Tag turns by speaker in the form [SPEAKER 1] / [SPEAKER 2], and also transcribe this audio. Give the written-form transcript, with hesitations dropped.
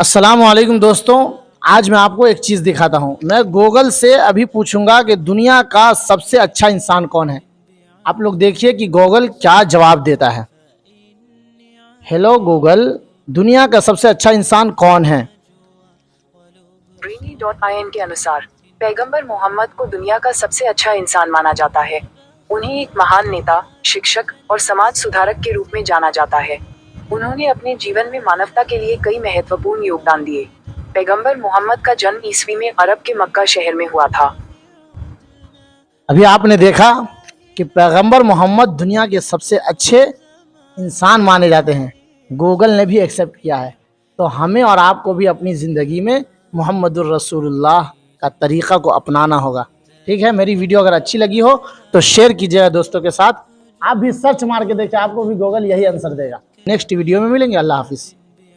[SPEAKER 1] अस्सलाम वालेकुम दोस्तों, आज मैं आपको एक चीज़ दिखाता हूँ। मैं गूगल से अभी पूछूंगा कि दुनिया का सबसे अच्छा इंसान कौन है। आप लोग देखिए कि गूगल क्या जवाब देता है। हेलो गूगल, दुनिया का सबसे अच्छा इंसान कौन है?
[SPEAKER 2] Brainy.in के अनुसार पैगंबर मोहम्मद को दुनिया का सबसे अच्छा इंसान माना जाता है। उन्हें एक महान नेता, शिक्षक और समाज सुधारक के रूप में जाना जाता है। उन्होंने अपने जीवन में मानवता के लिए कई महत्वपूर्ण योगदान दिए। पैगंबर मोहम्मद का जन्म ईस्वी में अरब के मक्का शहर में हुआ था।
[SPEAKER 1] अभी आपने देखा कि पैगंबर मोहम्मद दुनिया के सबसे अच्छे इंसान माने जाते हैं। गूगल ने भी एक्सेप्ट किया है। तो हमें और आपको भी अपनी ज़िंदगी में मुहम्मदुर रसूलुल्लाह का तरीक़ा को अपनाना होगा। ठीक है, मेरी वीडियो अगर अच्छी लगी हो तो शेयर कीजिएगा दोस्तों के साथ। आप भी सर्च मार के देखिए, आपको भी गूगल यही आंसर देगा। नेक्स्ट वीडियो में मिलेंगे। अल्लाह हाफिज़।